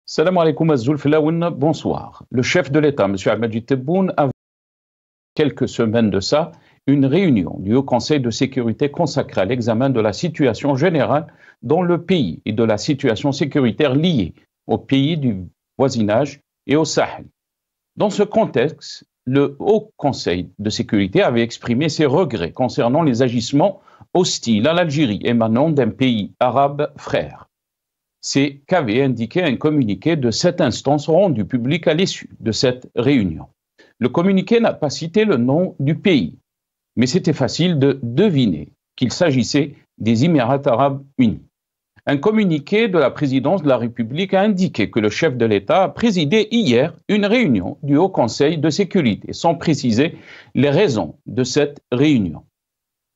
Salam alaikum Azzoul Filaoun, bonsoir. Le chef de l'État, M. Al-Majid Tebboune, a quelques semaines de ça une réunion du Haut Conseil de sécurité consacrée à l'examen de la situation générale dans le pays et de la situation sécuritaire liée aux pays du voisinage et au Sahel. Dans ce contexte, le Haut Conseil de sécurité avait exprimé ses regrets concernant les agissements hostiles à l'Algérie émanant d'un pays arabe frère. C'est qu'avait indiqué un communiqué de cette instance rendu public à l'issue de cette réunion. Le communiqué n'a pas cité le nom du pays, mais c'était facile de deviner qu'il s'agissait des Émirats arabes unis. Un communiqué de la présidence de la République a indiqué que le chef de l'État a présidé hier une réunion du Haut Conseil de sécurité, sans préciser les raisons de cette réunion.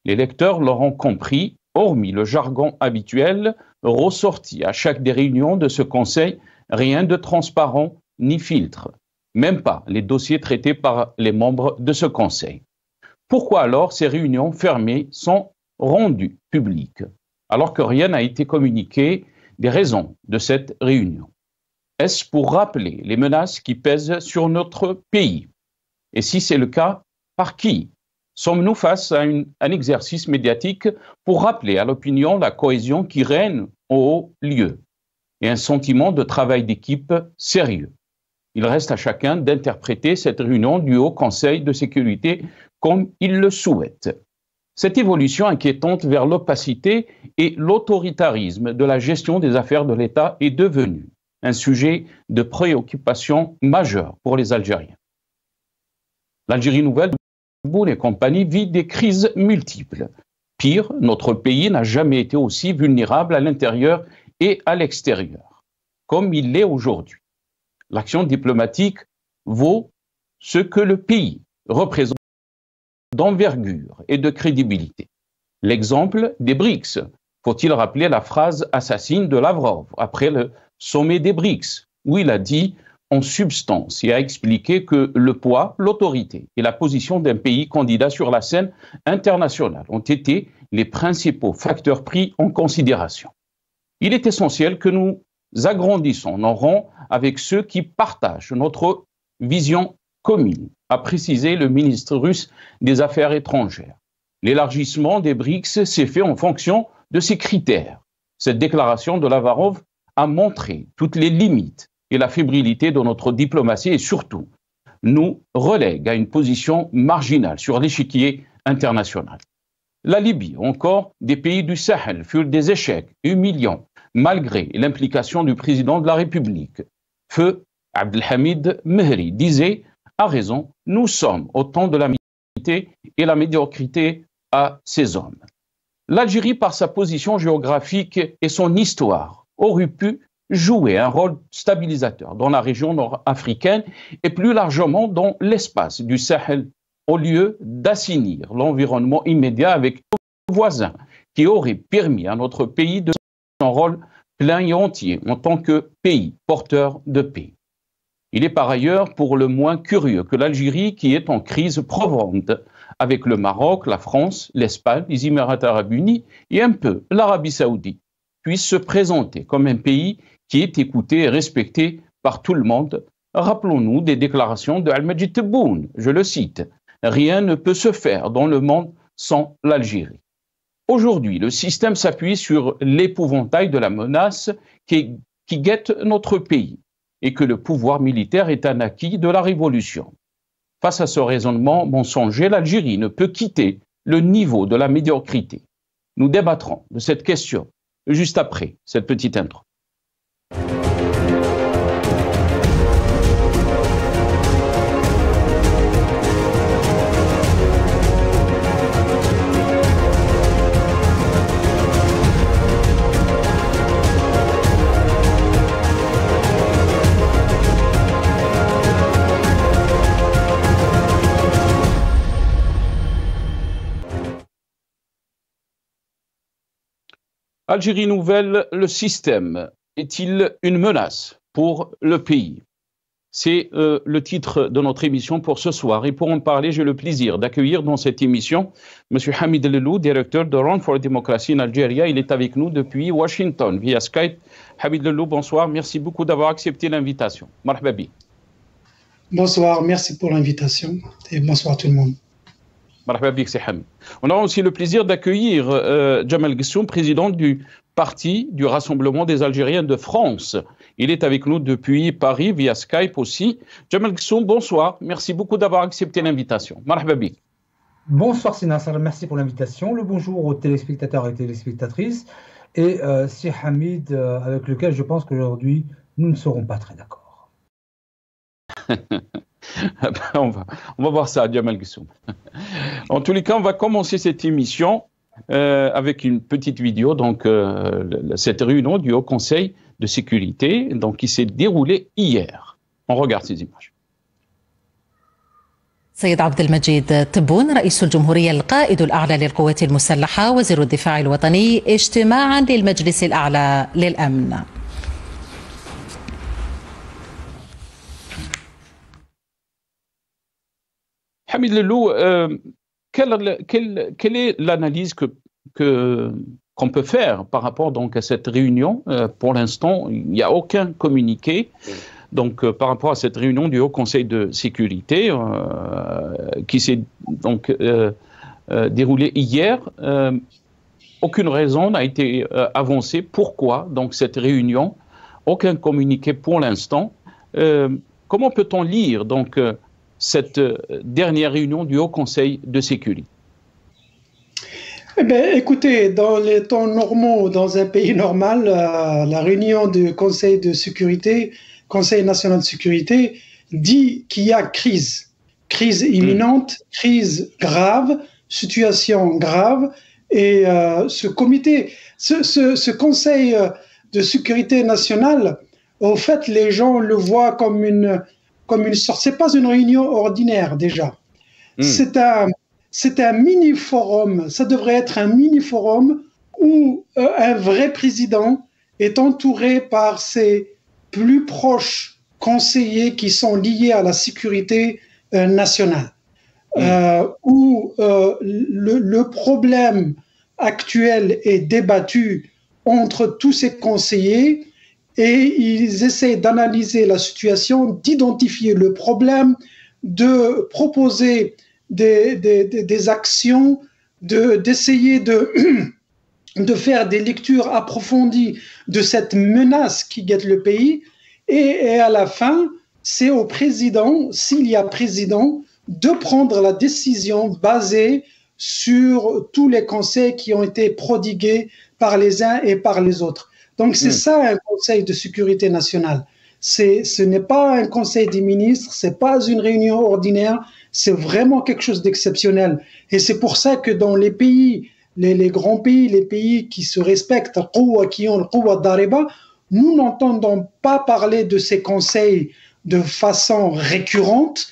Les lecteurs l'auront compris, hormis le jargon habituel ressorti à chaque des réunions de ce Conseil, rien de transparent ni filtre, même pas les dossiers traités par les membres de ce Conseil. Pourquoi alors ces réunions fermées sont rendues publiques, alors que rien n'a été communiqué des raisons de cette réunion? Est-ce pour rappeler les menaces qui pèsent sur notre pays? Et si c'est le cas, par qui? Sommes-nous face à un exercice médiatique pour rappeler à l'opinion la cohésion qui règne au haut lieu et un sentiment de travail d'équipe sérieux? Il reste à chacun d'interpréter cette réunion du Haut Conseil de sécurité comme il le souhaite. Cette évolution inquiétante vers l'opacité et l'autoritarisme de la gestion des affaires de l'État est devenue un sujet de préoccupation majeure pour les Algériens. L'Algérie nouvelle et compagnie vit des crises multiples. Pire, notre pays n'a jamais été aussi vulnérable à l'intérieur et à l'extérieur, comme il l'est aujourd'hui. L'action diplomatique vaut ce que le pays représente d'envergure et de crédibilité. L'exemple des BRICS. Faut-il rappeler la phrase assassine de Lavrov après le sommet des BRICS, où il a dit en substance et a expliqué que le poids, l'autorité et la position d'un pays candidat sur la scène internationale ont été les principaux facteurs pris en considération. Il est essentiel que nous agrandissons nos rangs avec ceux qui partagent notre vision commune, a précisé le ministre russe des Affaires étrangères. L'élargissement des BRICS s'est fait en fonction de ces critères. Cette déclaration de Lavrov a montré toutes les limites et la fébrilité de notre diplomatie et surtout nous relègue à une position marginale sur l'échiquier international. La Libye, encore des pays du Sahel, furent des échecs humiliants malgré l'implication du président de la République. Feu Abdelhamid Mehri disait, à raison, nous sommes au temps de la médiocrité et la médiocrité à ces hommes. L'Algérie, par sa position géographique et son histoire, aurait pu jouer un rôle stabilisateur dans la région nord-africaine et plus largement dans l'espace du Sahel, au lieu d'assainir l'environnement immédiat avec nos voisins, qui aurait permis à notre pays de jouer son rôle plein et entier en tant que pays porteur de paix. Il est par ailleurs pour le moins curieux que l'Algérie, qui est en crise profonde avec le Maroc, la France, l'Espagne, les Émirats arabes unis et un peu l'Arabie saoudite, puisse se présenter comme un pays qui est écouté et respecté par tout le monde. Rappelons-nous des déclarations de Al-Majid Tebboune, je le cite, « Rien ne peut se faire dans le monde sans l'Algérie ». Aujourd'hui, le système s'appuie sur l'épouvantail de la menace qui guette notre pays et que le pouvoir militaire est un acquis de la révolution. Face à ce raisonnement mensonger, l'Algérie ne peut quitter le niveau de la médiocrité. Nous débattrons de cette question juste après cette petite intro. Algérie nouvelle, le système est-il une menace pour le pays? C'est le titre de notre émission pour ce soir. Et pour en parler, j'ai le plaisir d'accueillir dans cette émission M. Hamid Lelou, directeur de Run for Democracy en Algérie. Il est avec nous depuis Washington via Skype. Hamid Lelou, bonsoir. Merci beaucoup d'avoir accepté l'invitation. Marhaba bi. Bonsoir, merci pour l'invitation et bonsoir tout le monde. Marhaba bik, c'est Hamid. On a aussi le plaisir d'accueillir Jamal Ghessoum, président du parti du Rassemblement des Algériens de France. Il est avec nous depuis Paris via Skype aussi. Jamal Ghessoum, bonsoir. Merci beaucoup d'avoir accepté l'invitation. Marhaba bik. Bonsoir Sinassar, merci pour l'invitation. Le bonjour aux téléspectateurs et téléspectatrices. Et c'est Hamid avec lequel je pense qu'aujourd'hui nous ne serons pas très d'accord. on va voir ça, Jamal Ghessoum. En tous les cas, on va commencer cette émission avec une petite vidéo. Donc, cette réunion du Haut Conseil de sécurité, donc, qui s'est déroulée hier. On regarde ces images. سيد عبد المجيد تبون رئيس الجمهورية القائد الأعلى للقوات المسلحة وزير الدفاع الوطني اجتماعا للمجلس الأعلى للأمن. Hamid Lelou, quelle est l'analyse qu'on peut faire par rapport donc, à cette réunion? Pour l'instant, il n'y a aucun communiqué. Donc, par rapport à cette réunion du Haut Conseil de sécurité qui s'est donc déroulée hier, aucune raison n'a été avancée. Pourquoi donc cette réunion? Aucun communiqué pour l'instant. Comment peut-on lire donc cette dernière réunion du Haut Conseil de sécurité? Eh bien, écoutez, dans les temps normaux, dans un pays normal, la réunion du Conseil de sécurité, Conseil national de sécurité, dit qu'il y a crise imminente, crise grave, situation grave, et ce comité, ce Conseil de sécurité nationale, au fait, les gens le voient comme une sorte, c'est pas une réunion ordinaire déjà. C'est un mini-forum, ça devrait être un mini-forum où un vrai président est entouré par ses plus proches conseillers qui sont liés à la sécurité nationale. Où le problème actuel est débattu entre tous ces conseillers et ils essaient d'analyser la situation, d'identifier le problème, de proposer des actions, d'essayer de faire des lectures approfondies de cette menace qui guette le pays. Et à la fin, c'est au président, s'il y a président, de prendre la décision basée sur tous les conseils qui ont été prodigués par les uns et par les autres. Donc, c'est ça un Conseil de sécurité nationale. Ce n'est pas un Conseil des ministres, c'est pas une réunion ordinaire, c'est vraiment quelque chose d'exceptionnel. Et c'est pour ça que dans les pays, les grands pays, les pays qui se respectent, qui ont le Quwa Dariba, nous n'entendons pas parler de ces conseils de façon récurrente.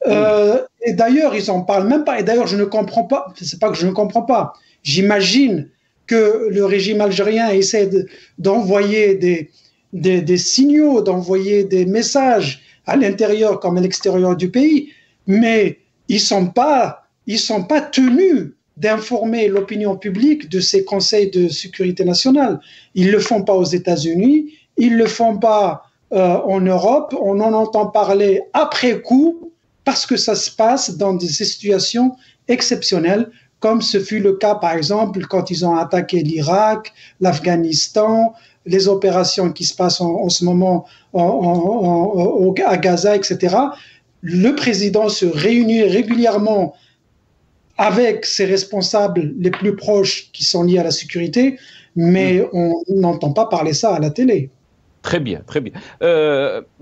Et d'ailleurs, ils en parlent même pas. Et d'ailleurs, je ne comprends pas. C'est pas que je ne comprends pas. J'imagine que le régime algérien essaie d'envoyer des signaux, d'envoyer des messages à l'intérieur comme à l'extérieur du pays, mais ils sont pas tenus d'informer l'opinion publique de ces conseils de sécurité nationale. Ils le font pas aux États-Unis, ils le font pas en Europe. On en entend parler après coup parce que ça se passe dans des situations exceptionnelles, comme ce fut le cas, par exemple, quand ils ont attaqué l'Irak, l'Afghanistan, les opérations qui se passent en ce moment à Gaza, etc. Le président se réunit régulièrement avec ses responsables les plus proches qui sont liés à la sécurité, mais on n'entend pas parler ça à la télé. Très bien, très bien.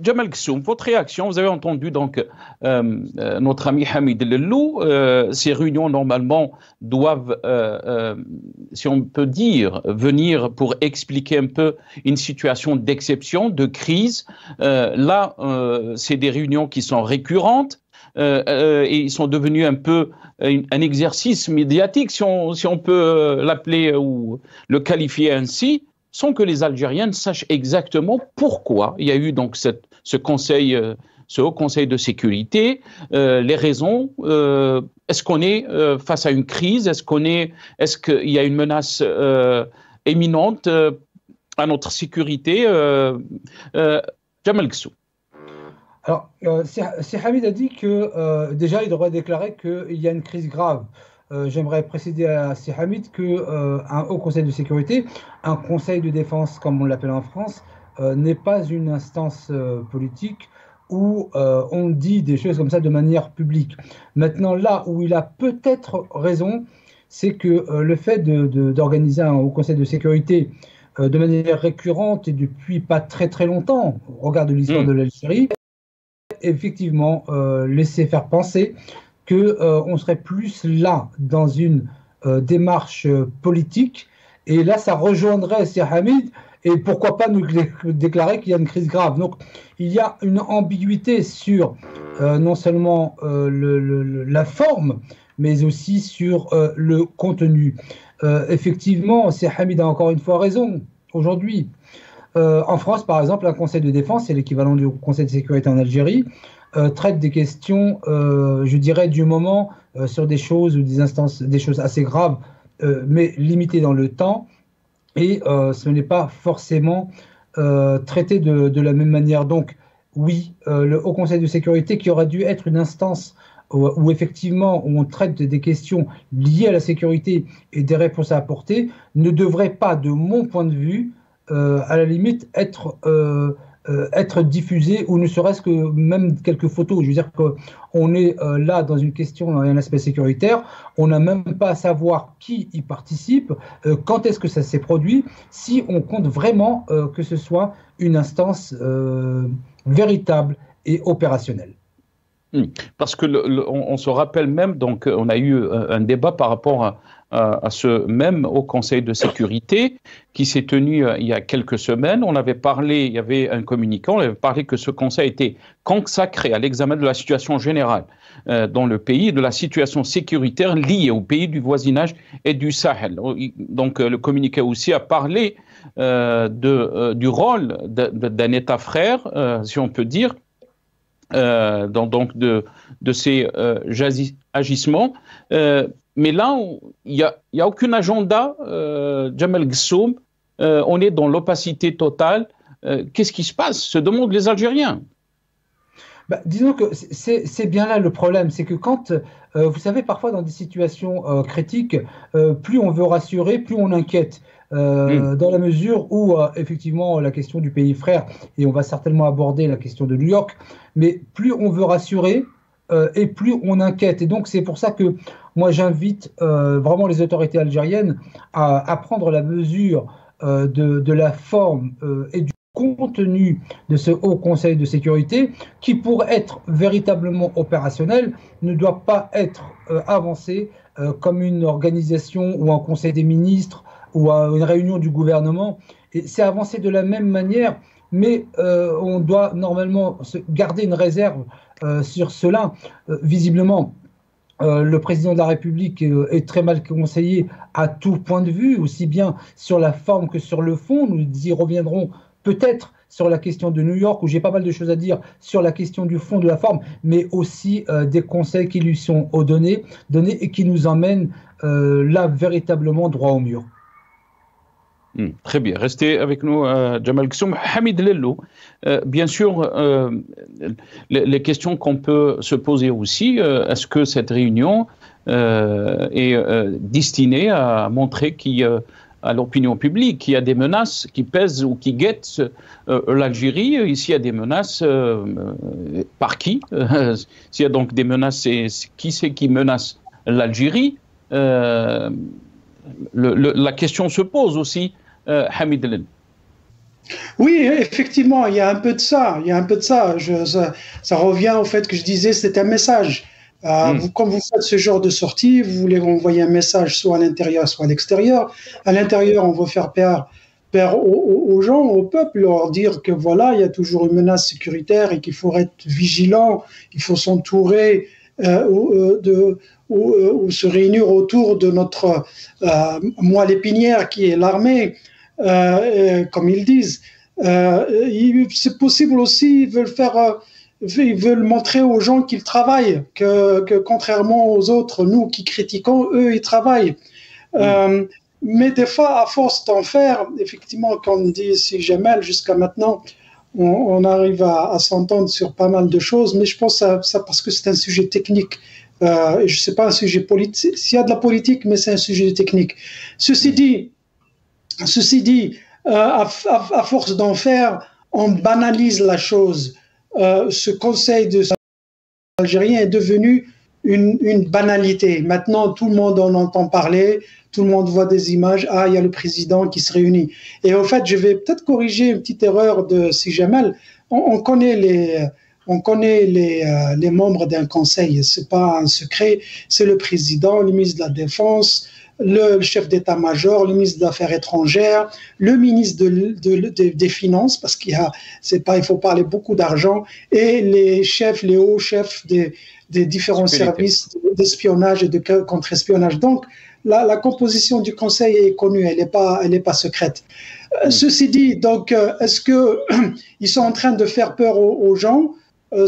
Jamal Ghessoum, votre réaction, vous avez entendu donc notre ami Hamid Lelou, ces réunions normalement doivent, si on peut dire, venir pour expliquer un peu une situation d'exception, de crise. Là, c'est des réunions qui sont récurrentes et ils sont devenus un peu un exercice médiatique, si on peut l'appeler ou le qualifier ainsi, sans que les Algériens sachent exactement pourquoi il y a eu donc ce conseil ce Haut Conseil de sécurité, les raisons. Est-ce qu'on est face à une crise? Est-ce qu'il y a une menace éminente à notre sécurité? Jamal Ghessoum. Alors, si Hamid a dit que déjà il devrait déclarer qu'il y a une crise grave. J'aimerais préciser à Si Hamid qu'un Haut Conseil de sécurité, un Conseil de défense comme on l'appelle en France, n'est pas une instance politique où on dit des choses comme ça de manière publique. Maintenant, là où il a peut-être raison, c'est que le fait d'organiser un Haut Conseil de sécurité de manière récurrente et depuis pas très très longtemps, au regard de l'histoire de l'Algérie, effectivement laisser faire penser qu'on serait plus là dans une démarche politique, et là ça rejoindrait Si Hamid, et pourquoi pas nous déclarer qu'il y a une crise grave. Donc il y a une ambiguïté sur non seulement la forme, mais aussi sur le contenu. Effectivement, Si Hamid a encore une fois raison aujourd'hui. En France, par exemple, un conseil de défense, c'est l'équivalent du conseil de sécurité en Algérie, traite des questions, je dirais, du moment sur des choses ou des instances, des choses assez graves, mais limitées dans le temps. Et ce n'est pas forcément traité de la même manière. Donc, oui, le Haut Conseil de sécurité, qui aurait dû être une instance où effectivement on traite des questions liées à la sécurité et des réponses à apporter, ne devrait pas, de mon point de vue, à la limite, être diffusé, ou ne serait-ce que même quelques photos. Je veux dire qu'on est là dans une question, un aspect sécuritaire, on n'a même pas à savoir qui y participe, quand est-ce que ça s'est produit, si on compte vraiment que ce soit une instance véritable et opérationnelle. Parce que on se rappelle même, donc on a eu un débat par rapport à ce même Haut Conseil de sécurité qui s'est tenu il y a quelques semaines. On avait parlé, il y avait un communicant, on avait parlé que ce conseil était consacré à l'examen de la situation générale dans le pays, de la situation sécuritaire liée au pays du voisinage et du Sahel. Donc le communiqué aussi a parlé du rôle d'un État frère, si on peut dire, donc de ces agissements. Mais là, il n'y a aucun agenda, Jamal Ghessoum. On est dans l'opacité totale. Qu'est-ce qui se passe? Se demandent les Algériens. Disons que c'est bien là le problème, c'est que quand, vous savez, parfois dans des situations critiques, plus on veut rassurer, plus on inquiète. Dans la mesure où, effectivement, la question du pays frère, et on va certainement aborder la question de New York, mais plus on veut rassurer et plus on inquiète. Et donc, c'est pour ça que moi, j'invite vraiment les autorités algériennes à prendre la mesure de la forme et du contenu de ce Haut Conseil de sécurité, qui, pour être véritablement opérationnel, ne doit pas être avancé comme une organisation ou un conseil des ministres ou à une réunion du gouvernement. Et c'est avancé de la même manière, mais on doit normalement garder une réserve sur cela. Visiblement, le président de la République est très mal conseillé à tout point de vue, aussi bien sur la forme que sur le fond. Nous y reviendrons peut-être sur la question de New York, où j'ai pas mal de choses à dire sur la question du fond, de la forme, mais aussi des conseils qui lui sont donnés et qui nous emmènent là véritablement droit au mur. Très bien. Restez avec nous, Jamal Ghessoum. Hamid Lello, bien sûr, les questions qu'on peut se poser aussi, est-ce que cette réunion est destinée à montrer à l'opinion publique qu'il y a des menaces qui pèsent ou qui guettent l'Algérie? Ici, il y a des menaces. Par qui? S'il y a donc des menaces, qui c'est qui menace l'Algérie? La question se pose aussi. Hamid Lello. Oui, effectivement, il y a un peu de ça. Ça revient au fait que je disais, c'est un message. Quand vous faites ce genre de sortie, vous voulez envoyer un message soit à l'intérieur, soit à l'extérieur. À l'intérieur, on veut faire peur aux gens, au peuple, leur dire que voilà, il y a toujours une menace sécuritaire et qu'il faut être vigilant, il faut s'entourer ou se réunir autour de notre moelle épinière qui est l'armée. Comme ils disent, c'est possible aussi, ils veulent faire ils veulent montrer aux gens qu'ils travaillent, que contrairement aux autres, nous qui critiquons, eux, ils travaillent. Mais des fois, à force d'en faire, effectivement, comme dit Si Jamel, jusqu'à maintenant, on arrive à s'entendre sur pas mal de choses, mais je pense que ça parce que c'est un sujet technique. Je ne sais pas un sujet politique, s'il y a de la politique, mais c'est un sujet technique. Ceci dit, à force d'en faire, on banalise la chose. Ce conseil de algérien est devenu une banalité. Maintenant, tout le monde en entend parler, tout le monde voit des images. Ah, il y a le président qui se réunit. Et en fait, je vais peut-être corriger une petite erreur de Si Jamel. On connaît les membres d'un conseil. C'est pas un secret. C'est le président, le ministre de la Défense, le chef d'état-major, le ministre des Affaires étrangères, le ministre des Finances, parce il faut parler beaucoup d'argent, et les hauts chefs des différents services d'espionnage et de contre-espionnage. Donc, la composition du Conseil est connue, elle n'est pas secrète. Ceci dit, donc, est-ce qu'ils sont en train de faire peur aux gens?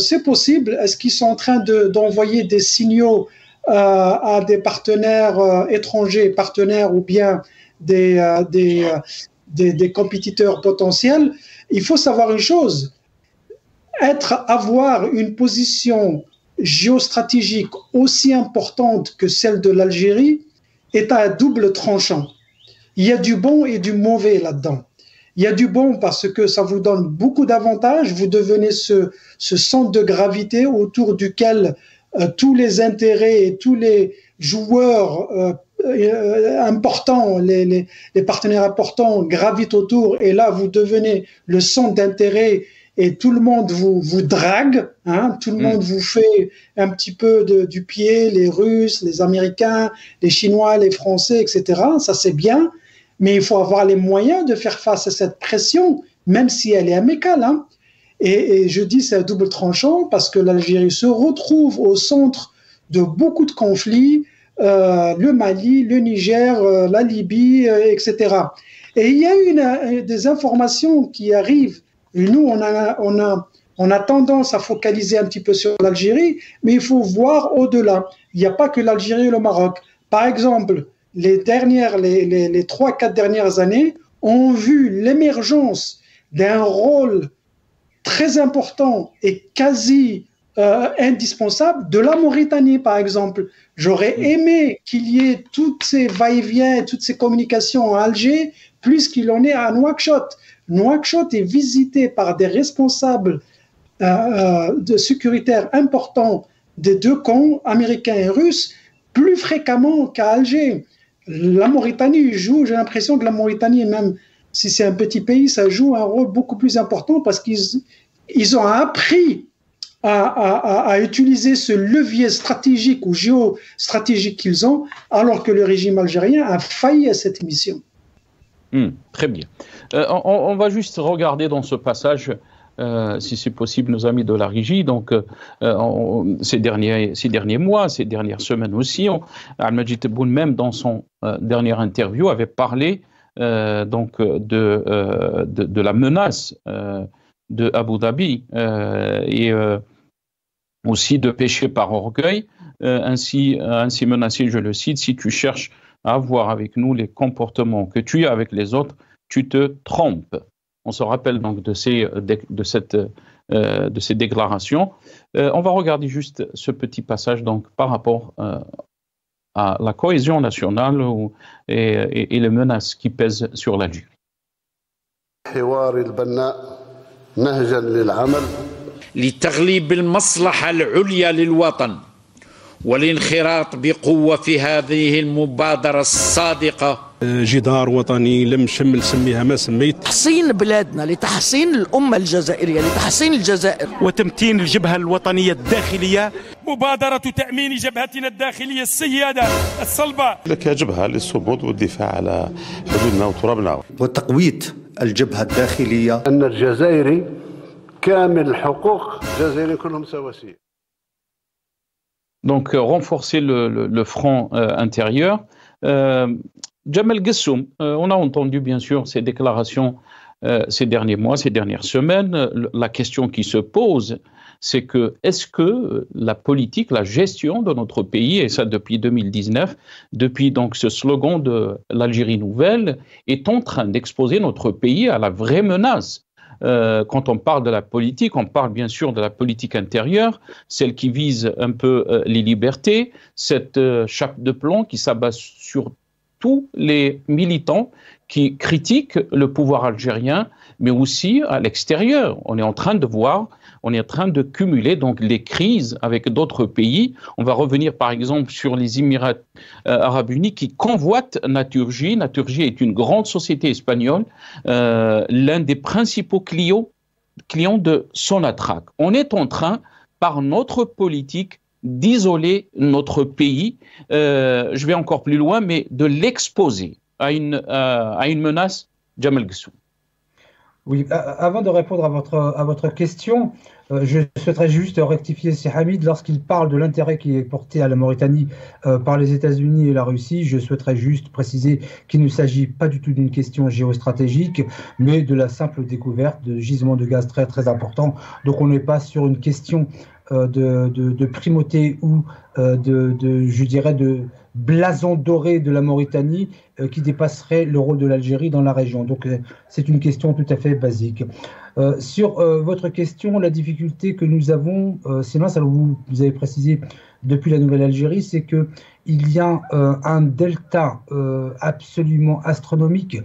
C'est possible. Est-ce qu'ils sont en train d'envoyer des signaux à des partenaires étrangers, partenaires ou bien des compétiteurs potentiels? Il faut savoir une chose, avoir une position géostratégique aussi importante que celle de l'Algérie est à double tranchant. Il y a du bon et du mauvais là-dedans. Il y a du bon parce que ça vous donne beaucoup d'avantages, vous devenez ce centre de gravité autour duquel tous les intérêts et tous les joueurs importants, les partenaires importants gravitent autour, et là vous devenez le centre d'intérêt et tout le monde vous drague, hein, tout le monde vous fait un petit peu du pied, les Russes, les Américains, les Chinois, les Français, etc. Ça c'est bien, mais il faut avoir les moyens de faire face à cette pression, même si elle est amicale, hein. Et je dis c'est un double tranchant parce que l'Algérie se retrouve au centre de beaucoup de conflits, le Mali, le Niger, la Libye, etc. Et il y a des informations qui arrivent. Et nous, on a tendance à focaliser un petit peu sur l'Algérie, mais il faut voir au-delà. Il n'y a pas que l'Algérie et le Maroc. Par exemple, les 3-4 dernières années ont vu l'émergence d'un rôle très important et quasi indispensable de la Mauritanie, par exemple. J'aurais aimé qu'il y ait toutes ces va-et-vient, toutes ces communications à Alger, plus qu'il en est à Nouakchott. Nouakchott est visité par des responsables sécuritaires importants des deux camps, américains et russes, plus fréquemment qu'à Alger. La Mauritanie joue, j'ai l'impression que la Mauritanie, même si c'est un petit pays, ça joue un rôle beaucoup plus important parce qu'ils ont appris à utiliser ce levier stratégique ou géostratégique qu'ils ont, alors que le régime algérien a failli à cette mission. Très bien. On va juste regarder dans ce passage, si c'est possible, nos amis de la régie. Donc, ces derniers mois, ces dernières semaines aussi, Al-Majid Tebboune, même dans son dernière interview, avait parlé donc de la menace de Abu Dhabi et aussi de péché par orgueil, ainsi menacé, je le cite, si tu cherches à avoir avec nous les comportements que tu as avec les autres, tu te trompes. On se rappelle donc de ces déclarations. On va regarder juste ce petit passage donc par rapport à la cohésion nationale et les menaces qui pèsent sur l'Algérie. لتغليب المصلحة العليا للوطن والانخراط بقوة في هذه المبادرة الصادقة. جدار وطني لم شمل سميها ما سميت. تحصين بلادنا لتحصين الأمة الجزائرية لتحصين الجزائر وتمتين الجبهة الوطنية الداخلية. مبادرة تأمين جبهتنا الداخلية السيادة الصلبة. لك جبهة للصمود والدفاع على حدودنا وترابنا. وتقوية الجبهة الداخلية. أن الجزائري كامل الحقوق، الجزائريين كلهم سواسية. Donc, renforcer le front intérieur. Jamel Gessoum, on a entendu bien sûr ces déclarations ces derniers mois, ces dernières semaines. La question qui se pose, c'est que est-ce que la politique, la gestion de notre pays, et ça depuis 2019, depuis donc ce slogan de l'Algérie nouvelle, est en train d'exposer notre pays à la vraie menace. Quand on parle de la politique, on parle bien sûr de la politique intérieure, celle qui vise un peu les libertés, cette chape de plomb qui s'abat sur tous les militants qui critiquent le pouvoir algérien, mais aussi à l'extérieur. On est en train de voir, on est en train de cumuler donc les crises avec d'autres pays. On va revenir par exemple sur les Émirats arabes unis qui convoitent Naturgy. Naturgy est une grande société espagnole, l'un des principaux clients de Sonatrach. On est en train, par notre politique, d'isoler notre pays, je vais encore plus loin, mais de l'exposer à une menace. Jamal Ghessoum. Oui, avant de répondre à votre question, je souhaiterais juste rectifier Sir Hamid lorsqu'il parle de l'intérêt qui est porté à la Mauritanie par les États-Unis et la Russie. Je souhaiterais juste préciser qu'il ne s'agit pas du tout d'une question géostratégique, mais de la simple découverte de gisements de gaz très très importants. Donc on n'est pas sur une question de primauté ou je dirais de blason doré de la Mauritanie qui dépasserait le rôle de l'Algérie dans la région. Donc c'est une question tout à fait basique. Sur votre question, la difficulté que nous avons, sinon vous avez précisé depuis la Nouvelle-Algérie, c'est qu'il y a un delta absolument astronomique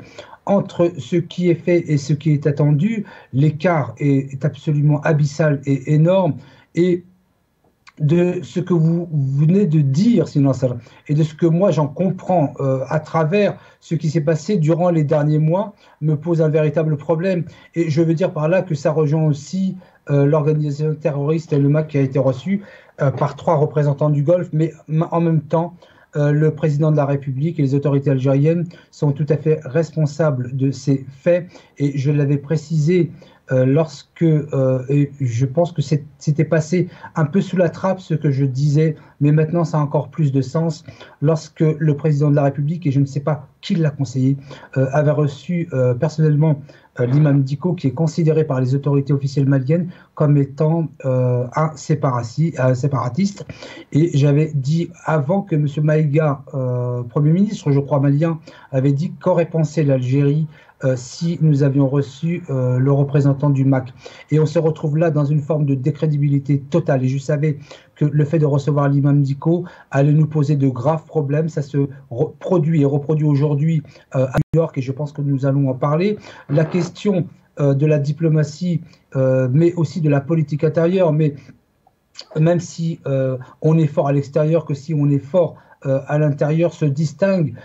entre ce qui est fait et ce qui est attendu. L'écart est absolument abyssal et énorme. Et de ce que vous venez de dire, sinon ça, et de ce que moi j'en comprends à travers ce qui s'est passé durant les derniers mois, me pose un véritable problème. Et je veux dire par là que ça rejoint aussi l'organisation terroriste le MAC qui a été reçu par 3 représentants du Golfe, mais en même temps, le président de la République et les autorités algériennes sont tout à fait responsables de ces faits. Et je l'avais précisé lorsque, et je pense que c'était passé un peu sous la trappe ce que je disais, mais maintenant ça a encore plus de sens, lorsque le président de la République, et je ne sais pas qui l'a conseillé, avait reçu personnellement l'imam Dicko, qui est considéré par les autorités officielles maliennes comme étant un séparatiste. Et j'avais dit, avant que M. Maïga, Premier ministre, je crois, malien, avait dit qu'aurait pensé l'Algérie si nous avions reçu le représentant du MAC. Et on se retrouve là dans une forme de décrédibilité totale. Et je savais que le fait de recevoir l'imam Dicko allait nous poser de graves problèmes. Ça se produit et reproduit aujourd'hui à New York, et je pense que nous allons en parler. La question de la diplomatie, mais aussi de la politique intérieure, mais même si on est fort à l'extérieur, que si on est fort à l'intérieur, se distingue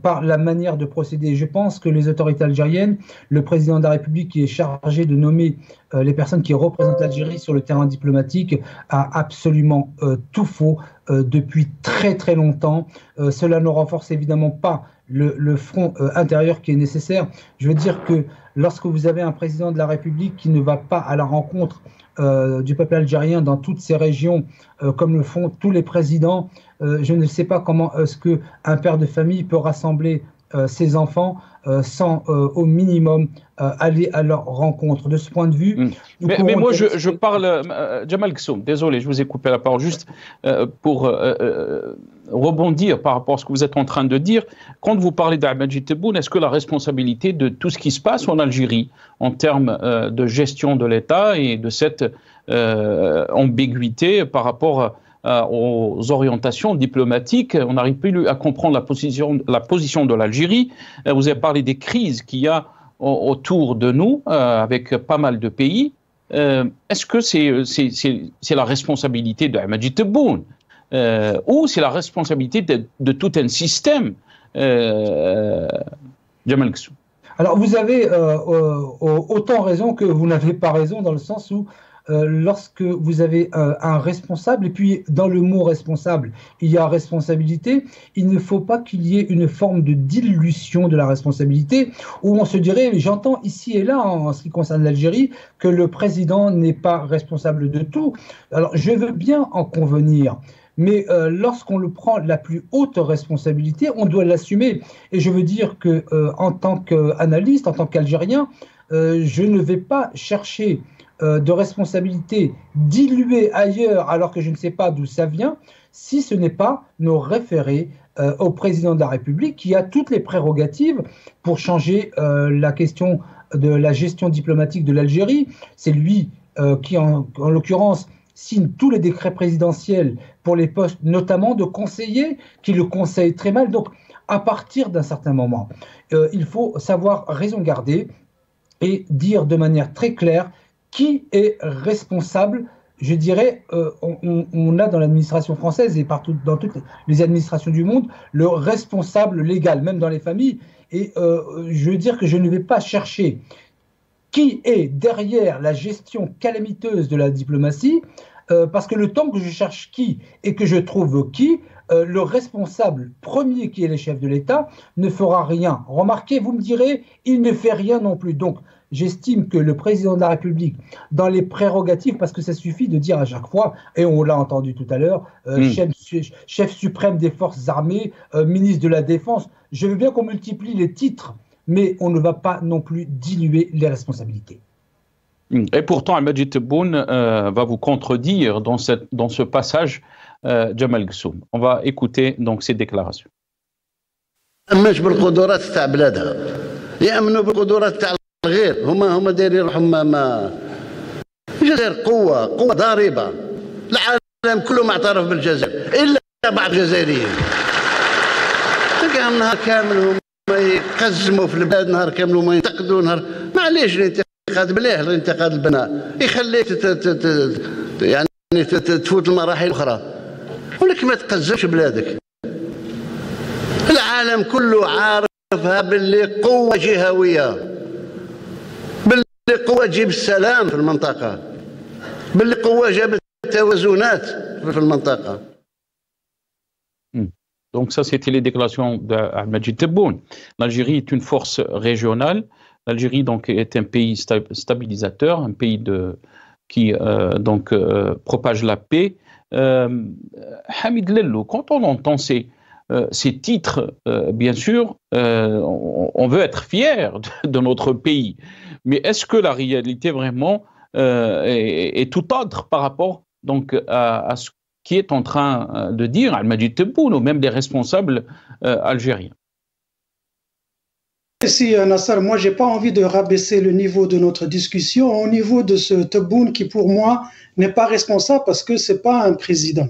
par la manière de procéder. Je pense que les autorités algériennes, le président de la République qui est chargé de nommer les personnes qui représentent l'Algérie sur le terrain diplomatique, a absolument tout faux depuis très très longtemps. Cela ne renforce évidemment pas le front intérieur qui est nécessaire. Je veux dire que lorsque vous avez un président de la République qui ne va pas à la rencontre du peuple algérien dans toutes ces régions, comme le font tous les présidents, je ne sais pas comment est-ce qu'un père de famille peut rassembler ses enfants sans au minimum aller à leur rencontre. De ce point de vue... Mais moi, je parle... Jamal Ghessoum, désolé, je vous ai coupé la parole, juste pour rebondir par rapport à ce que vous êtes en train de dire. Quand vous parlez d'Ahmadji Tebboune, est-ce que la responsabilité de tout ce qui se passe en Algérie en termes de gestion de l'État et de cette ambiguïté par rapport aux orientations diplomatiques, on n'arrive plus à comprendre la position de l'Algérie. Vous avez parlé des crises qu'il y a autour de nous, avec pas mal de pays. Est-ce que c'est la responsabilité d'Ahmadji Tebboune ou c'est la responsabilité de tout un système? Jamal Ghessoum. Alors vous avez autant raison que vous n'avez pas raison, dans le sens où lorsque vous avez un responsable, et puis dans le mot responsable, il y a responsabilité, il ne faut pas qu'il y ait une forme de dilution de la responsabilité, où on se dirait, j'entends ici et là, en ce qui concerne l'Algérie, que le président n'est pas responsable de tout. Alors je veux bien en convenir, mais lorsqu'on le prend la plus haute responsabilité, on doit l'assumer. Et je veux dire que en tant qu'analyste, en tant qu'Algérien, je ne vais pas chercher de responsabilité diluée ailleurs alors que je ne sais pas d'où ça vient, si ce n'est pas nos référés au président de la République qui a toutes les prérogatives pour changer la question de la gestion diplomatique de l'Algérie. C'est lui qui, en l'occurrence, signe tous les décrets présidentiels pour les postes, notamment de conseillers, qui le conseillent très mal. Donc, à partir d'un certain moment, il faut savoir raison garder et dire de manière très claire qui est responsable. Je dirais, on a dans l'administration française et partout dans toutes les administrations du monde le responsable légal, même dans les familles. Et je veux dire que je ne vais pas chercher qui est derrière la gestion calamiteuse de la diplomatie, parce que le temps que je cherche qui et que je trouve qui, le responsable premier qui est le chef de l'État ne fera rien. Remarquez, vous me direz, il ne fait rien non plus. Donc, j'estime que le président de la République, dans les prérogatives, parce que ça suffit de dire à chaque fois, et on l'a entendu tout à l'heure, chef suprême des forces armées, ministre de la Défense, je veux bien qu'on multiplie les titres, mais on ne va pas non plus diluer les responsabilités. Et pourtant, Al-Majid Tebboune va vous contredire dans ce passage, Jamal Ghassoum. On va écouter donc ces déclarations. مش بالقدرات تاع بلادها يأمنوا بالقدرات تاع الغير هما دايرين روحهم ما الجزائر قوة ضاربة العالم كله معترف بالجزائر إلا بعض الجزائريين كان نهار كامل هما يقزموا في البلاد نهار كامل وما ينتقدوا نهار معليش الانتقاد بلاه الانتقاد البناء يخليك يعني تفوت المراحل الأخرى ولكن ما تقزمش بلادك. العالم كله عارفها باللي قوة جهوية، باللي قوة تجيب السلام في المنطقة، باللي قوة جابت التوازنات في المنطقة. Donc ça, c'était les déclarations d'Al-Majid Tebboune. L'Algérie est une force régionale. L'Algérie donc est un pays stabilisateur, un pays qui propage la paix. Hamid Lello, quand on entend ces titres, bien sûr, on veut être fier de notre pays. Mais est-ce que la réalité vraiment est tout autre par rapport donc à ce qui est en train de dire Al-Majid Tebboune ou même des responsables algériens? Si Nasser, moi j'ai pas envie de rabaisser le niveau de notre discussion au niveau de ce Tebboune qui pour moi n'est pas responsable parce que c'est pas un président.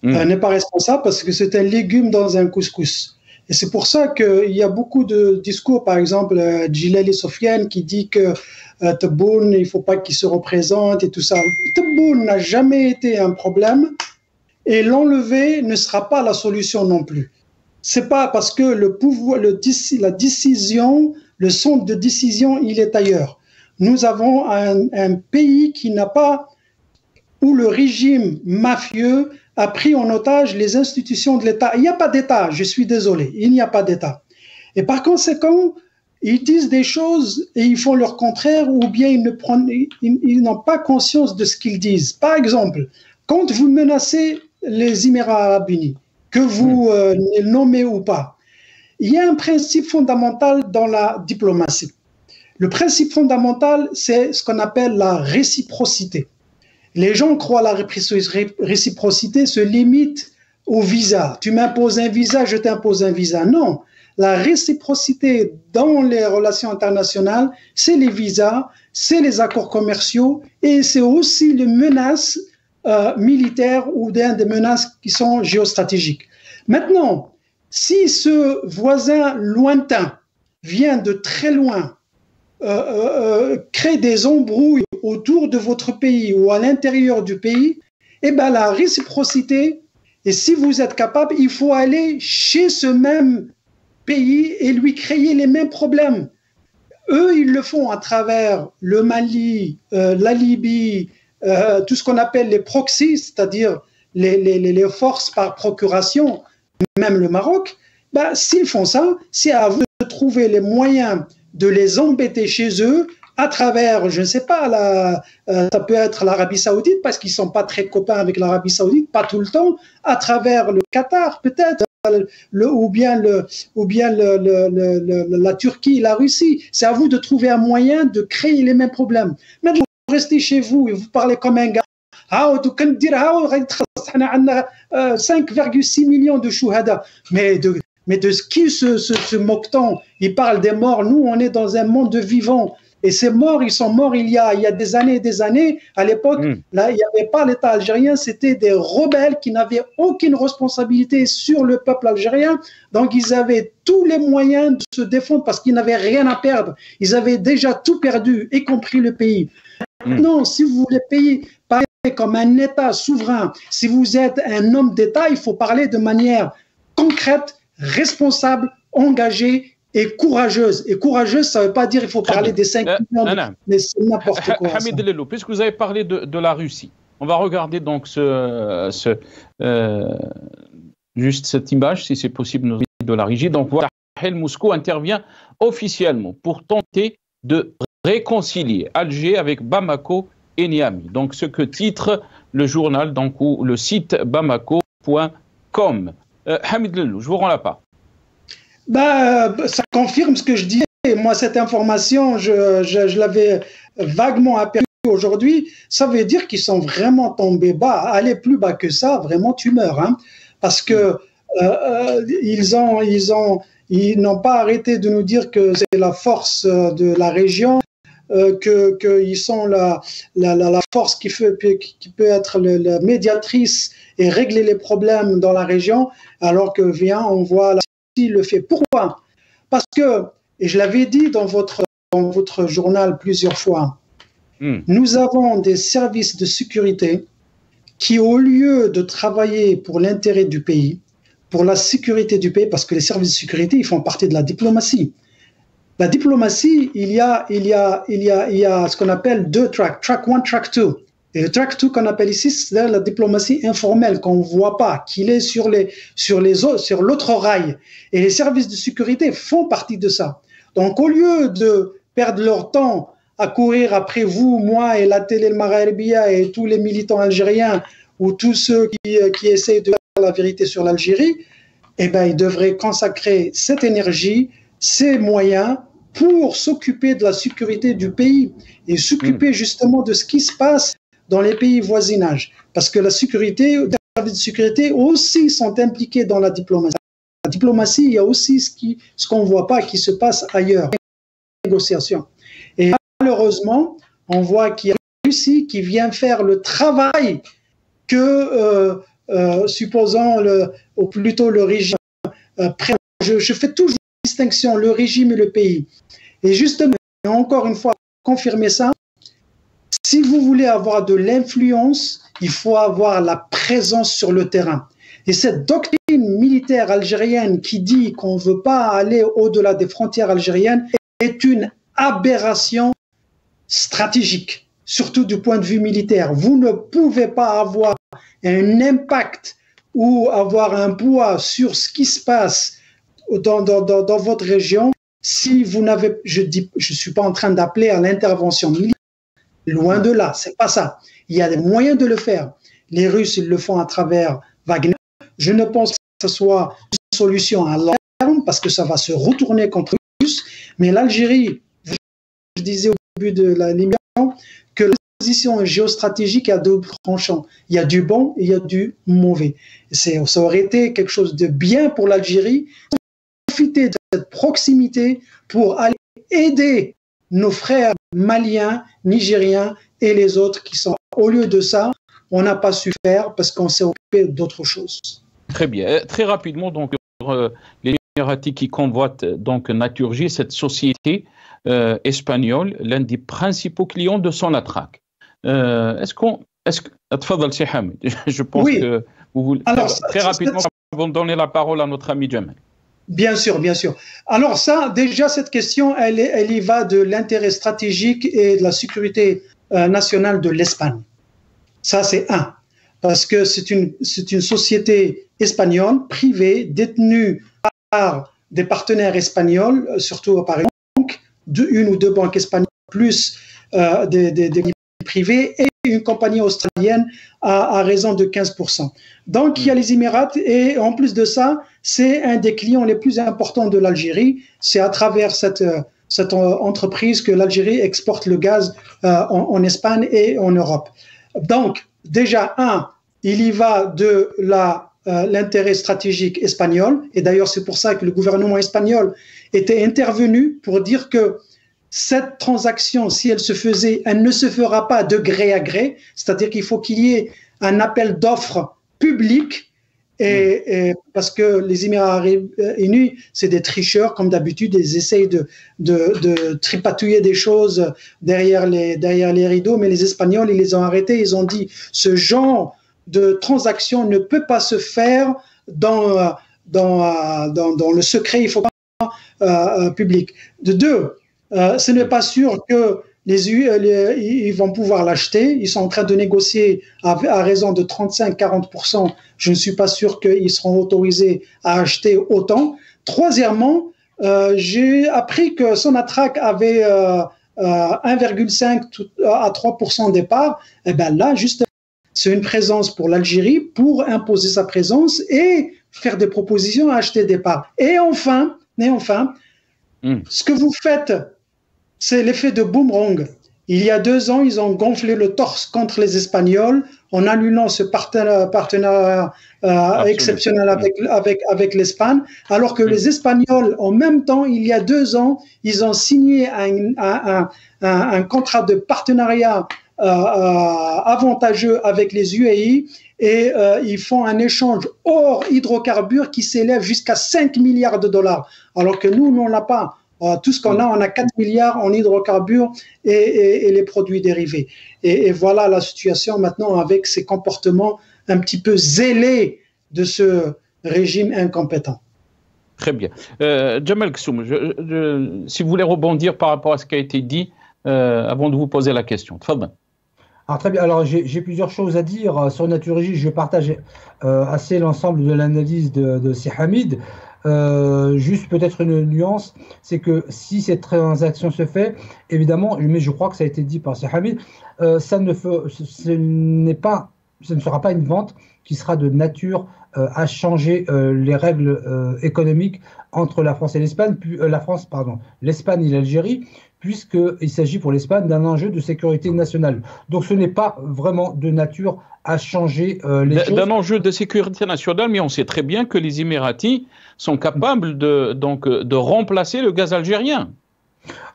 N'est pas responsable parce que c'est un légume dans un couscous. Et c'est pour ça qu'il y a beaucoup de discours, par exemple Djilali Sofiane qui dit que Tebboune, il faut pas qu'il se représente et tout ça. Tebboune n'a jamais été un problème et l'enlever ne sera pas la solution non plus. C'est pas parce que le pouvoir, la décision, le centre de décision, il est ailleurs. Nous avons un pays qui n'a pas, où le régime mafieux a pris en otage les institutions de l'État. Il n'y a pas d'État, je suis désolé, il n'y a pas d'État. Et par conséquent, ils disent des choses et ils font leur contraire ou bien ils n'ont pas conscience de ce qu'ils disent. Par exemple, quand vous menacez les Émirats arabes unis, que vous les nommez ou pas, il y a un principe fondamental dans la diplomatie. Le principe fondamental, c'est ce qu'on appelle la réciprocité. Les gens croient la réciprocité se limite au visa. Tu m'imposes un visa, je t'impose un visa. Non, la réciprocité dans les relations internationales, c'est les visas, c'est les accords commerciaux et c'est aussi les menaces militaires ou des menaces qui sont géostratégiques. Maintenant, si ce voisin lointain vient de très loin, crée des embrouilles autour de votre pays ou à l'intérieur du pays, eh bien la réciprocité, et si vous êtes capable, il faut aller chez ce même pays et lui créer les mêmes problèmes. Eux, ils le font à travers le Mali, la Libye, tout ce qu'on appelle les proxys, c'est-à-dire les forces par procuration, même le Maroc. Ben, s'ils font ça, c'est à vous de trouver les moyens de les embêter chez eux à travers, je ne sais pas, ça peut être l'Arabie Saoudite parce qu'ils ne sont pas très copains avec l'Arabie Saoudite, pas tout le temps, à travers le Qatar peut-être, ou bien la Turquie, la Russie. C'est à vous de trouver un moyen de créer les mêmes problèmes. Maintenant, restez chez vous et vous parlez comme un gars. 5,6 millions de chouhada. Mais de qui se moque-t-on? Il parle des morts. Nous, on est dans un monde de vivants. Et ces morts, ils sont morts il y a des années et des années. À l'époque, là, il n'y avait pas l'État algérien. C'était des rebelles qui n'avaient aucune responsabilité sur le peuple algérien. Donc, ils avaient tous les moyens de se défendre parce qu'ils n'avaient rien à perdre. Ils avaient déjà tout perdu, y compris le pays. Maintenant, si vous voulez parler comme un État souverain, si vous êtes un homme d'État, il faut parler de manière concrète, responsable, engagée et courageuse. Et courageuse, ça ne veut pas dire qu'il faut parler des 5 millions, mais c'est n'importe quoi. Hamid Lello, puisque vous avez parlé de la Russie, on va regarder donc juste cette image, si c'est possible, de la régie. Donc voilà, Moscou intervient officiellement pour tenter de réconcilier Alger avec Bamako et Niamey. Donc ce que titre le journal, donc, ou le site bamako.com. Hamid Lello, je vous rends la parole. Ça confirme ce que je disais. Moi, cette information, je l'avais vaguement aperçue aujourd'hui. Ça veut dire qu'ils sont vraiment tombés bas. Aller plus bas que ça, vraiment, tu meurs. Hein, parce que ils n'ont pas arrêté de nous dire que c'est la force de la région, qu'ils sont la force qui peut être la médiatrice et régler les problèmes dans la région, alors que on voit la le fait. Pourquoi? Parce que, et je l'avais dit dans votre journal plusieurs fois, nous avons des services de sécurité qui, au lieu de travailler pour l'intérêt du pays, pour la sécurité du pays, parce que les services de sécurité, ils font partie de la diplomatie. La diplomatie, il y a ce qu'on appelle 2 tracks, track 1, track 2. Et le track 2 qu'on appelle ici, c'est la diplomatie informelle qu'on ne voit pas, qu'il est sur l'autre rail. Et les services de sécurité font partie de ça. Donc, au lieu de perdre leur temps à courir après vous, moi et la télé El Magharibiya et tous les militants algériens ou tous ceux qui essayent de faire la vérité sur l'Algérie, eh ben, ils devraient consacrer cette énergie, ces moyens pour s'occuper de la sécurité du pays et s'occuper justement de ce qui se passe dans les pays voisinages, parce que la sécurité, les services de sécurité aussi sont impliqués dans la diplomatie. La diplomatie, il y a aussi ce qu'on ne voit pas qui se passe ailleurs, négociation. Et malheureusement, on voit qu'il y a la Russie qui vient faire le travail que, supposons, ou plutôt le régime. Je fais toujours la distinction, le régime et le pays. Et justement, encore une fois, confirmer ça, si vous voulez avoir de l'influence, il faut avoir la présence sur le terrain. Et cette doctrine militaire algérienne qui dit qu'on ne veut pas aller au-delà des frontières algériennes est une aberration stratégique, surtout du point de vue militaire. Vous ne pouvez pas avoir un impact ou avoir un poids sur ce qui se passe dans votre région si vous n'avez, je suis pas en train d'appeler à l'intervention militaire. Loin de là, c'est pas ça. Il y a des moyens de le faire. Les Russes, ils le font à travers Wagner. Je ne pense pas que ce soit une solution à long terme parce que ça va se retourner contre les Russes. Mais l'Algérie, je disais au début de l'émission que la position géostratégique a deux tranchants. Il y a du bon et il y a du mauvais. Ça aurait été quelque chose de bien pour l'Algérie, profiter de cette proximité pour aller aider nos frères maliens, nigériens et les autres qui sont. Au lieu de ça, on n'a pas su faire parce qu'on s'est occupé d'autre chose. Très bien. Très rapidement, donc, les Émiratis qui convoitent donc Naturgy, cette société espagnole, l'un des principaux clients de Sonatrach. Je pense que vous voulez. Alors, très rapidement, nous allons donner la parole à notre ami Jamal. Bien sûr, bien sûr. Alors ça, déjà, cette question, elle y va de l'intérêt stratégique et de la sécurité nationale de l'Espagne. Ça, c'est un. Parce que c'est une société espagnole, privée, détenue par des partenaires espagnols, surtout par exemple, une ou deux banques espagnoles, plus des privés et une compagnie australienne à raison de 15%. Donc, il y a les Émirats et en plus de ça, c'est un des clients les plus importants de l'Algérie. C'est à travers cette cette entreprise que l'Algérie exporte le gaz en Espagne et en Europe. Donc, déjà, il y va de l'intérêt stratégique espagnol, et d'ailleurs c'est pour ça que le gouvernement espagnol était intervenu pour dire que cette transaction, si elle se faisait, elle ne se fera pas de gré à gré, c'est-à-dire qu'il faut qu'il y ait un appel d'offres public, et parce que les Émirats arabes unis, c'est des tricheurs comme d'habitude, ils essayent de tripatouiller des choses derrière les rideaux, mais les Espagnols, ils les ont arrêtés, ils ont dit ce genre de transaction ne peut pas se faire dans le secret, il faut pas public. De deux, ce n'est pas sûr que ils vont pouvoir l'acheter. Ils sont en train de négocier à raison de 35-40%. Je ne suis pas sûr qu'ils seront autorisés à acheter autant. Troisièmement, j'ai appris que Sonatrach avait 1,5 à 3% des parts. Et bien là, juste, c'est une présence pour l'Algérie pour imposer sa présence et faire des propositions à acheter des parts. Et enfin, ce que vous faites, c'est l'effet de boomerang. Il y a 2 ans, ils ont gonflé le torse contre les Espagnols en annulant ce partenariat exceptionnel avec l'Espagne, alors que les Espagnols, en même temps, il y a 2 ans, ils ont signé un contrat de partenariat avantageux avec les UAE et ils font un échange hors hydrocarbures qui s'élève jusqu'à 5 milliards de dollars, alors que nous, on n'a pas. Tout ce qu'on a, on a 4 milliards en hydrocarbures et les produits dérivés. Et voilà la situation maintenant avec ces comportements un petit peu zélés de ce régime incompétent. Très bien. Djamel Ksoum, si vous voulez rebondir par rapport à ce qui a été dit avant de vous poser la question. Alors, très bien. Alors, j'ai plusieurs choses à dire sur Naturgy. Je partage assez l'ensemble de l'analyse de Si Hamid. Juste peut-être une nuance, c'est que si cette transaction se fait, évidemment, mais je crois que ça a été dit par Si Hamid, ce ne sera pas une vente qui sera de nature à changer les règles économiques entre la France et l'Espagne, l'Espagne et l'Algérie, puisqu'il s'agit pour l'Espagne d'un enjeu de sécurité nationale. Donc ce n'est pas vraiment de nature à changer les choses. D'un enjeu de sécurité nationale, mais on sait très bien que les Émiratis sont capables de remplacer le gaz algérien.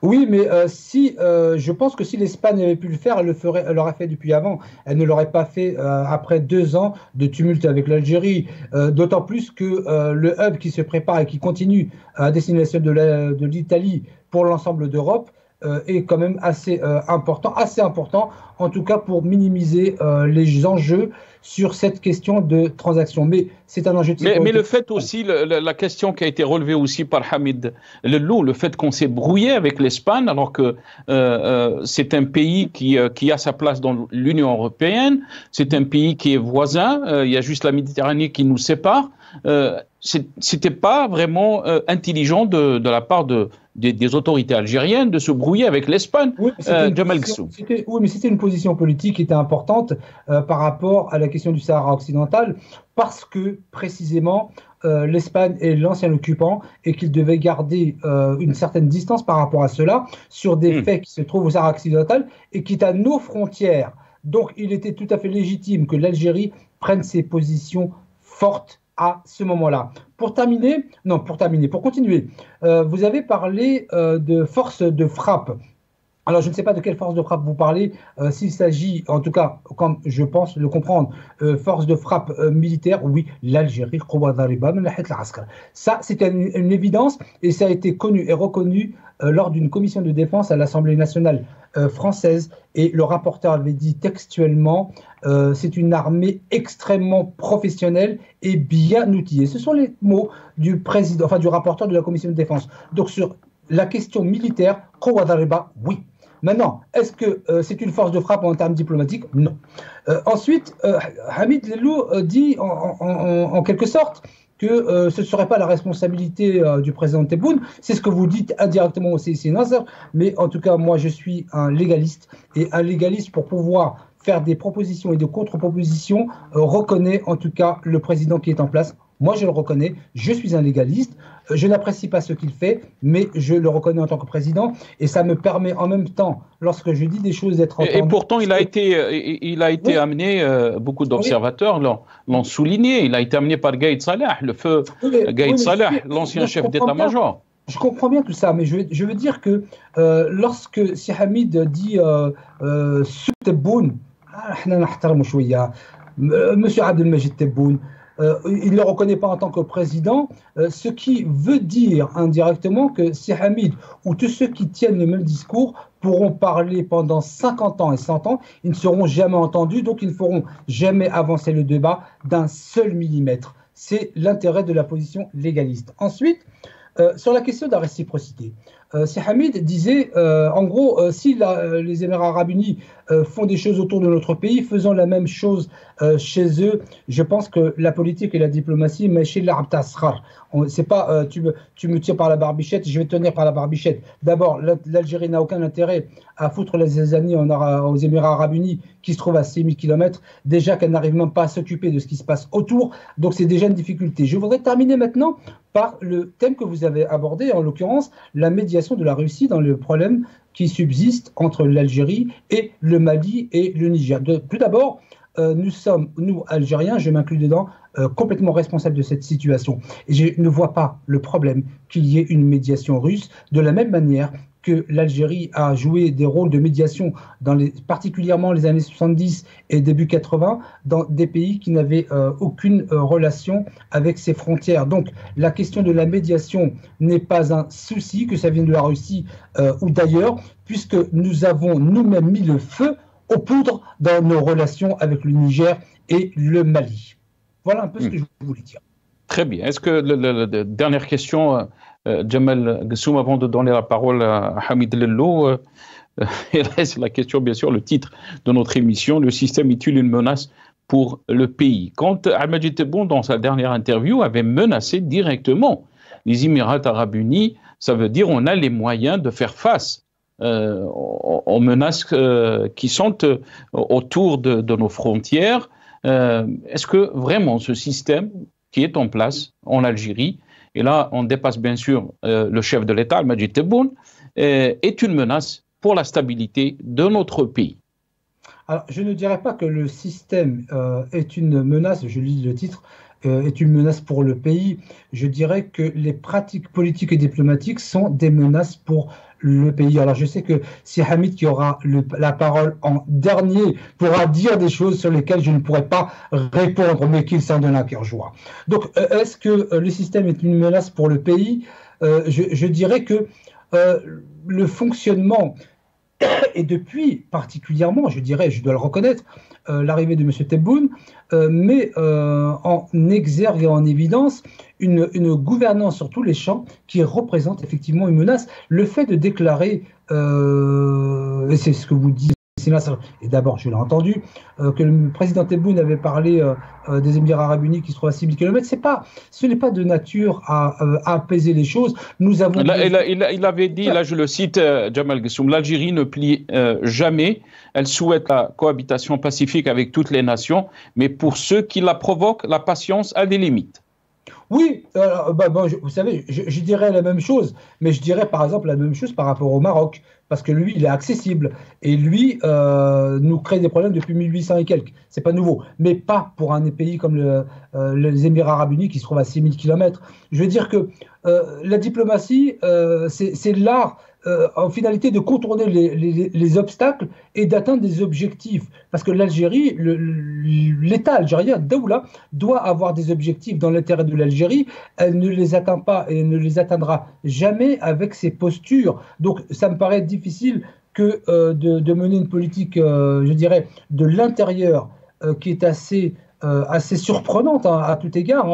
Oui, mais je pense que si l'Espagne avait pu le faire, elle l'aurait fait depuis avant. Elle ne l'aurait pas fait après 2 ans de tumulte avec l'Algérie. D'autant plus que le hub qui se prépare et qui continue à destination de l'Italie pour l'ensemble d'Europe est quand même assez important en tout cas pour minimiser les enjeux sur cette question de transaction. Mais c'est un enjeu de sécurité. Mais le fait aussi, la question qui a été relevée aussi par Hamid Lelou, le fait qu'on s'est brouillé avec l'Espagne alors que c'est un pays qui a sa place dans l'Union européenne, c'est un pays qui est voisin, il y a juste la Méditerranée qui nous sépare. C'était pas vraiment intelligent de la part des autorités algériennes de se brouiller avec l'Espagne. Oui, mais c'était une position politique qui était importante par rapport à la question du Sahara occidental, parce que précisément l'Espagne est l'ancien occupant et qu'il devait garder une certaine distance par rapport à cela sur des faits qui se trouvent au Sahara occidental et qui est à nos frontières. Donc il était tout à fait légitime que l'Algérie prenne ses positions fortes à ce moment-là. Pour continuer, vous avez parlé de force de frappe. Alors, je ne sais pas de quelle force de frappe vous parlez, s'il s'agit, en tout cas, comme je pense le comprendre, force de frappe militaire, oui, l'Algérie, ça, c'est une évidence et ça a été connu et reconnu lors d'une commission de défense à l'Assemblée nationale française et le rapporteur avait dit textuellement c'est une armée extrêmement professionnelle et bien outillée. Ce sont les mots du rapporteur de la commission de défense. Donc, sur la question militaire, oui. Maintenant, est-ce que c'est une force de frappe en termes diplomatiques? Non. Ensuite, Hamid Lelou dit en quelque sorte que ce ne serait pas la responsabilité du président Tebboune. C'est ce que vous dites indirectement aussi, c'est Nasser. Mais en tout cas, moi, je suis un légaliste. Et un légaliste, pour pouvoir faire des propositions et des contre-propositions, reconnaît en tout cas le président qui est en place Moi, je le reconnais. Je suis un légaliste. Je n'apprécie pas ce qu'il fait, mais je le reconnais en tant que président. Et ça me permet en même temps, lorsque je dis des choses, d'être entendu. Et pourtant, il a été amené, beaucoup d'observateurs l'ont souligné, il a été amené par Gaïd Salah, le feu Gaïd Salah, l'ancien chef d'état-major. Je comprends bien tout ça, mais je veux dire que lorsque Si Hamid dit Tebboune, Monsieur Abdelmajid Tebboune, il ne le reconnaît pas en tant que président, ce qui veut dire indirectement que Si Hamid ou tous ceux qui tiennent le même discours pourront parler pendant 50 ans et 100 ans, ils ne seront jamais entendus, donc ils ne feront jamais avancer le débat d'un seul millimètre. C'est l'intérêt de la position légaliste. Ensuite, sur la question de la réciprocité, Si Hamid disait, en gros, si les Émirats Arabes Unis font des choses autour de notre pays, faisant la même chose chez eux, je pense que la politique et la diplomatie, mais chez l'Arab Tasrar, c'est pas tu me tiens par la barbichette, je vais te tenir par la barbichette. D'abord, l'Algérie n'a aucun intérêt à foutre les années aux Émirats Arabes Unis qui se trouvent à 6000 km, déjà qu'elle n'arrive même pas à s'occuper de ce qui se passe autour, donc c'est déjà une difficulté. Je voudrais terminer maintenant par le thème que vous avez abordé, en l'occurrence la médiation de la Russie dans le problème qui subsiste entre l'Algérie et le Mali et le Niger. Tout d'abord, nous sommes, nous, Algériens, je m'inclus dedans, complètement responsables de cette situation. Et je ne vois pas le problème qu'il y ait une médiation russe, de la même manière que l'Algérie a joué des rôles de médiation, particulièrement les années 70 et début 80, dans des pays qui n'avaient aucune relation avec ses frontières. Donc la question de la médiation n'est pas un souci, que ça vienne de la Russie ou d'ailleurs, puisque nous avons nous-mêmes mis le feu aux poudres dans nos relations avec le Niger et le Mali. Voilà un peu ce que je voulais dire. Très bien. Est-ce que, dernière question, Jamal Gessoum, avant de donner la parole à Hamid Lello, c'est la question, bien sûr, le titre de notre émission, le système est-il une menace pour le pays? Quand Abdelmajid Tebboune, dans sa dernière interview, avait menacé directement les Émirats Arabes Unis, ça veut dire qu'on a les moyens de faire face aux menaces qui sont autour de nos frontières. Est-ce que vraiment ce système qui est en place en Algérie, et là on dépasse bien sûr le chef de l'État, Abdelmajid Tebboune, est une menace pour la stabilité de notre pays? Alors, je ne dirais pas que le système est une menace, je lis le titre, est une menace pour le pays. Je dirais que les pratiques politiques et diplomatiques sont des menaces pour le pays. Alors je sais que si Hamid, qui aura la parole en dernier, pourra dire des choses sur lesquelles je ne pourrais pas répondre, mais qu'il s'en donne à cœur joie. Donc est-ce que le système est une menace pour le pays? Je dirais que le fonctionnement, et depuis particulièrement, je dirais, je dois le reconnaître, l'arrivée de M. Tebboune met en exergue et en évidence une gouvernance sur tous les champs qui représente effectivement une menace. Le fait de déclarer, et c'est ce que vous dites, et d'abord je l'ai entendu, que le président Tebboune avait parlé des Émirats Arabes Unis qui se trouvent à 6000 km, ce n'est pas de nature à apaiser les choses. Nous avons... Il avait dit, là je le cite, Jamal Gessoum, l'Algérie ne plie jamais, elle souhaite la cohabitation pacifique avec toutes les nations, mais pour ceux qui la provoquent, la patience a des limites. Oui, vous savez, je dirais la même chose, mais je dirais par exemple la même chose par rapport au Maroc, parce que lui, il est accessible, et lui nous crée des problèmes depuis 1800 et quelques. C'est pas nouveau, mais pas pour un pays comme les Émirats Arabes Unis qui se trouvent à 6000 km. Je veux dire que la diplomatie, c'est l'art, en finalité, de contourner les obstacles et d'atteindre des objectifs. Parce que l'Algérie, l'État algérien, Daoula, doit avoir des objectifs dans l'intérêt de l'Algérie. Elle ne les atteint pas et elle ne les atteindra jamais avec ses postures. Donc ça me paraît difficile que de mener une politique, je dirais, de l'intérieur qui est assez surprenante à tout égard.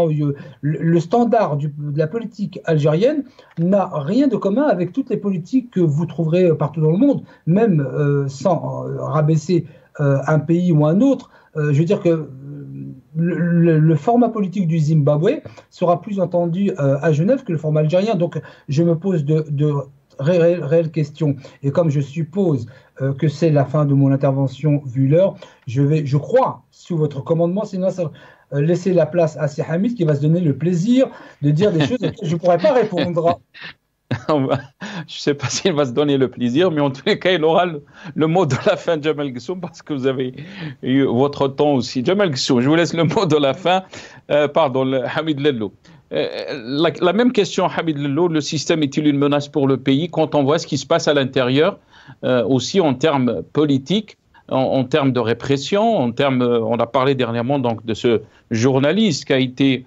Le standard de la politique algérienne n'a rien de commun avec toutes les politiques que vous trouverez partout dans le monde, même sans rabaisser un pays ou un autre. Je veux dire que le format politique du Zimbabwe sera plus entendu à Genève que le format algérien. Donc je me pose de réelle question. Et comme je suppose que c'est la fin de mon intervention vu l'heure, je crois, sous votre commandement, sinon ça laisser la place à Sir Hamid qui va se donner le plaisir de dire des choses auxquelles je ne pourrais pas répondre. Je ne sais pas s'il va se donner le plaisir, mais en tous les cas, il aura le mot de la fin, Jamal Ghessoum, parce que vous avez eu votre temps aussi. Jamal Ghessoum, je vous laisse le mot de la fin. Hamid Lello. La même question, Hamid Lello, le système est-il une menace pour le pays quand on voit ce qui se passe à l'intérieur, aussi en termes politiques, en termes de répression, on a parlé dernièrement donc, de ce journaliste qui a été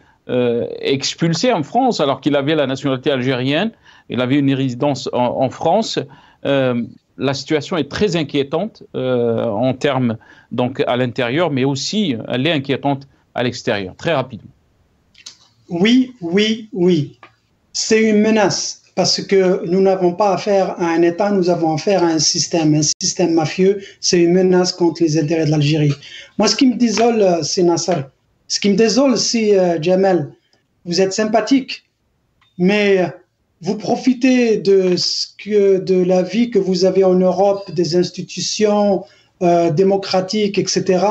expulsé en France alors qu'il avait la nationalité algérienne, il avait une résidence en France. La situation est très inquiétante en termes donc à l'intérieur, mais aussi elle est inquiétante à l'extérieur. Très rapidement. Oui. C'est une menace parce que nous n'avons pas affaire à un État, nous avons affaire à un système mafieux. C'est une menace contre les intérêts de l'Algérie. Moi, ce qui me désole, c'est Nasser. Ce qui me désole, c'est Jamal. Vous êtes sympathique, mais vous profitez de la vie que vous avez en Europe, des institutions démocratiques, etc.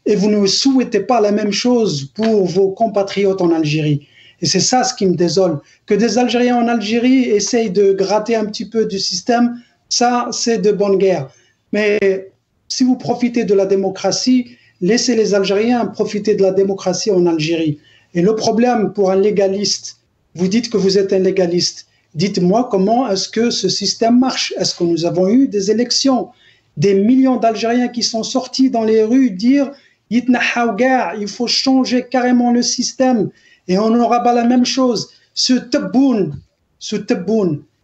Et vous ne souhaitez pas la même chose pour vos compatriotes en Algérie. Et c'est ça ce qui me désole. Que des Algériens en Algérie essayent de gratter un petit peu du système, ça, c'est de bonne guerre. Mais si vous profitez de la démocratie, laissez les Algériens profiter de la démocratie en Algérie. Et le problème pour un légaliste, vous dites que vous êtes un légaliste. Dites-moi comment est-ce que ce système marche? Est-ce que nous avons eu des élections? Des millions d'Algériens qui sont sortis dans les rues dire « il faut changer carrément le système ». Et on n'aura pas la même chose. Ce Tebboune,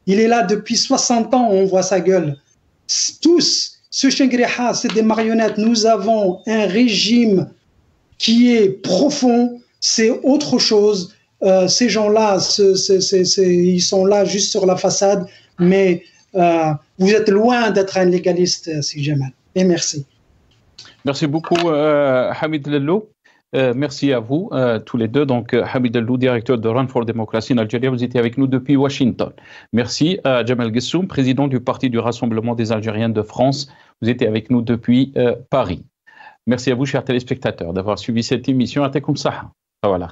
il est là depuis 60 ans, on voit sa gueule. Tous, ce Chengriha, c'est des marionnettes. Nous avons un régime qui est profond, c'est autre chose. Ces gens-là, ils sont là juste sur la façade, mais vous êtes loin d'être un légaliste, Sidi Jamal. Et merci. Merci beaucoup, Hamid Lello. Merci à vous, tous les deux. Donc, Hamid Lello, directeur de Run for Democracy en Algérie, vous étiez avec nous depuis Washington. Merci à Jamal Ghessoum, président du Parti du Rassemblement des Algériens de France. Vous étiez avec nous depuis Paris. Merci à vous, chers téléspectateurs, d'avoir suivi cette émission. Atekoum Saha. Voilà.